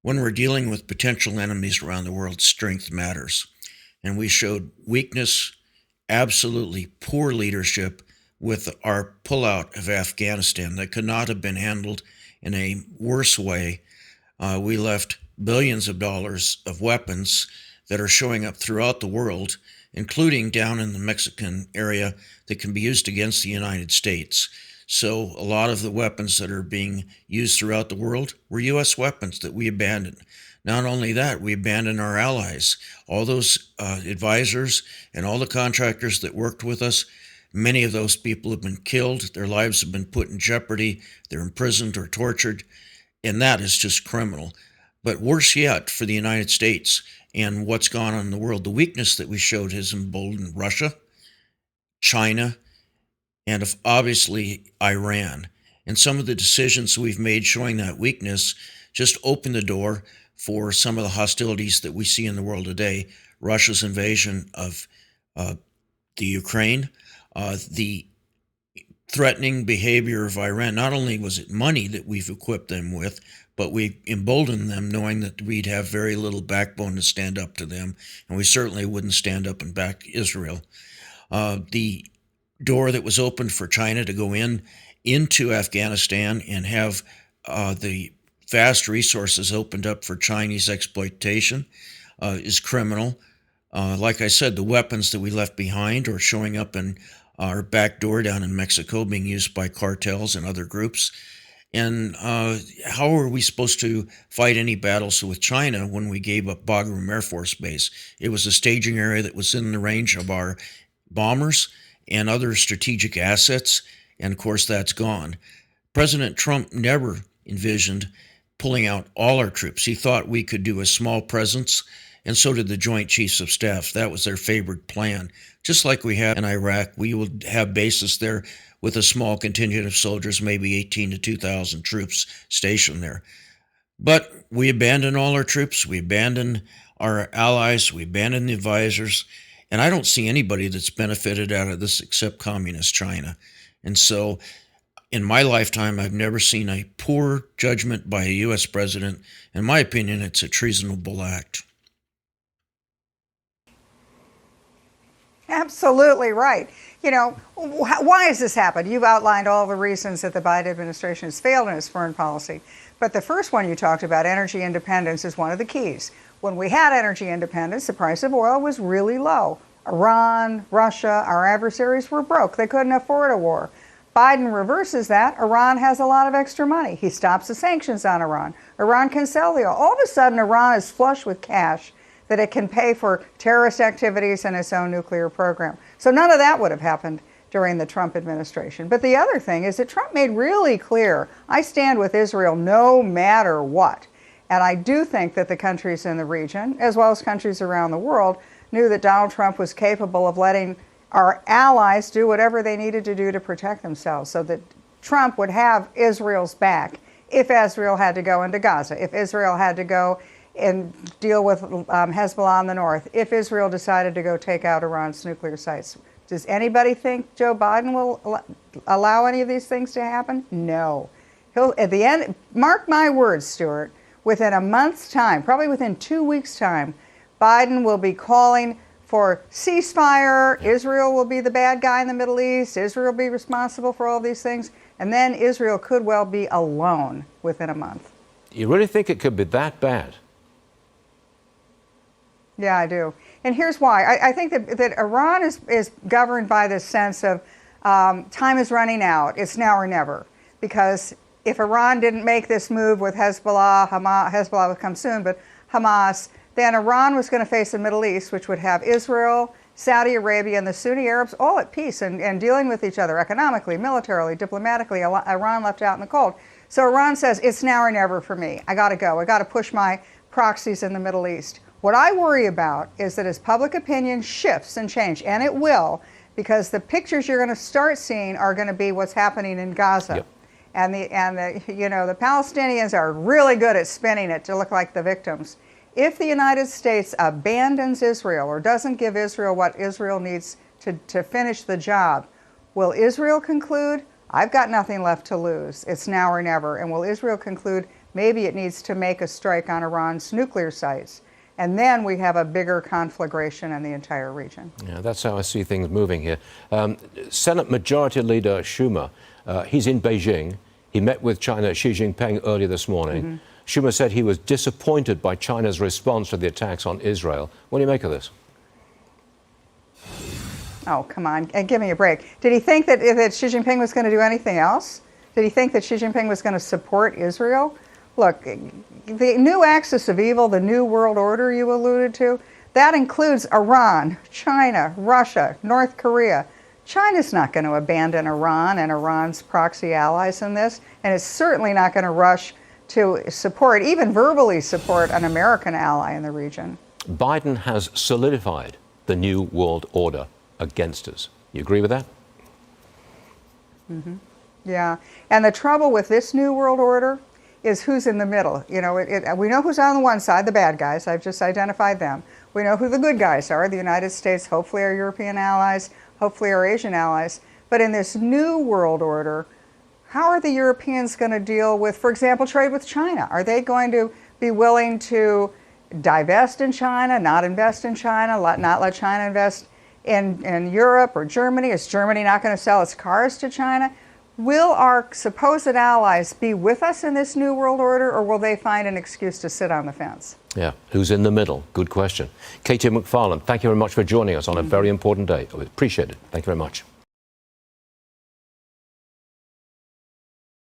When we're dealing with potential enemies around the world, strength matters. And we showed weakness, absolutely poor leadership with our pullout of Afghanistan that could not have been handled in a worse way. We left billions of dollars of weapons that are showing up throughout the world, including down in the Mexican area, that can be used against the United States. So a lot of the weapons that are being used throughout the world were U.S. weapons that we abandoned. Not only that, we abandoned our allies. All those advisors and all the contractors that worked with us, many of those people have been killed. Their lives have been put in jeopardy. They're imprisoned or tortured. And that is just criminal. But worse yet for the United States and what's gone on in the world, the weakness that we showed has emboldened Russia, China, and obviously Iran. And some of the decisions we've made showing that weakness just open the door for some of the hostilities that we see in the world today. Russia's invasion of the Ukraine, the threatening behavior of Iran. Not only was it money that we've equipped them with, but we emboldened them knowing that we'd have very little backbone to stand up to them, and we certainly wouldn't stand up and back Israel. The door that was opened for China to go into Afghanistan and have the vast resources opened up for Chinese exploitation is criminal. Like I said, the weapons that we left behind are showing up in our back door down in Mexico, being used by cartels and other groups. And how are we supposed to fight any battles with China when we gave up Bagram Air Force Base? It was a staging area that was in the range of our bombers and other strategic assets, and of course that's gone. President Trump never envisioned pulling out all our troops. He thought we could do a small presence, and so did the Joint Chiefs of Staff. That was their favorite plan. Just like we have in Iraq, we would have bases there with a small contingent of soldiers, maybe 18 to 2,000 troops stationed there. But we abandoned all our troops, we abandoned our allies, we abandoned the advisors, and I don't see anybody that's benefited out of this except Communist China. And so in my lifetime, I've never seen a poor judgment by a U.S. president. In my opinion, it's a treasonable act. Absolutely right. You know, why has this happened? You've outlined all the reasons that the Biden administration has failed in its foreign policy. But the first one you talked about, energy independence, is one of the keys. When we had energy independence, the price of oil was really low. Iran, Russia, our adversaries were broke. They couldn't afford a war. Biden reverses that. Iran has a lot of extra money. He stops the sanctions on Iran. Iran can sell the oil. All of a sudden, Iran is flush with cash that it can pay for terrorist activities and its own nuclear program. So none of that would have happened during the Trump administration. But the other thing is that Trump made really clear, I stand with Israel no matter what. And I do think that the countries in the region, as well as countries around the world, knew that Donald Trump was capable of letting our allies do whatever they needed to do to protect themselves, so that Trump would have Israel's back if Israel had to go into Gaza, if Israel had to go and deal with Hezbollah in the north, if Israel decided to go take out Iran's nuclear sites. Does anybody think Joe Biden will allow any of these things to happen? No. He'll, at the end, mark my words, Stuart, within a month's time, probably within 2 weeks' time, Biden will be calling for ceasefire. Israel will be the bad guy in the Middle East. Israel will be responsible for all these things. And then Israel could well be alone within a month. You really think it could be that bad? Yeah, I do. And here's why. I think that Iran is governed by this sense of time is running out. It's now or never. Because if Iran didn't make this move with Hezbollah, Hezbollah would come soon, but Hamas, then Iran was going to face the Middle East, which would have Israel, Saudi Arabia, and the Sunni Arabs all at peace and dealing with each other economically, militarily, diplomatically. Iran left out in the cold. So Iran says, it's now or never for me. I got to go. I got to push my proxies in the Middle East. What I worry about is that as public opinion shifts and changes, and it will, because the pictures you're going to start seeing are going to be what's happening in Gaza. Yep. And the Palestinians are really good at spinning it to look like the victims. If the United States abandons Israel or doesn't give Israel what Israel needs to finish the job, will Israel conclude, I've got nothing left to lose, it's now or never? And will Israel conclude, Maybe it needs to make a strike on Iran's nuclear sites. And then we have a bigger conflagration in the entire region. Yeah, that's how I see things moving here. Senate Majority Leader Schumer, he's in Beijing. He met with China Xi Jinping earlier this morning. Schumer said he was disappointed by China's response to the attacks on Israel. What do you make of this? Oh, come on, and give me a break. Did he think that Xi Jinping was going to do anything else? Did he think that Xi Jinping was going to support Israel? Look, the new axis of evil, the new world order you alluded to, that includes Iran, China, Russia, North Korea. China's not going to abandon Iran and Iran's proxy allies in this, and it's certainly not going to rush to support, even verbally support, an American ally in the region. Biden has solidified the new world order against us. You agree with that? Yeah, and the trouble with this new world order is who's in the middle. You know, we know who's on the one side, the bad guys. I've just identified them. We know who the good guys are, the United States, hopefully our European allies, hopefully our Asian allies. But in this new world order, how are the Europeans going to deal with, for example, trade with China? Are they going to be willing to divest in China, not invest in China, not let China invest in Europe or Germany? Is Germany not going to sell its cars to China? Will our supposed allies be with us in this new world order, or will they find an excuse to sit on the fence? Yeah, who's in the middle? Good question. Katie McFarland, thank you very much for joining us on a very important day. I appreciate it. Thank you very much.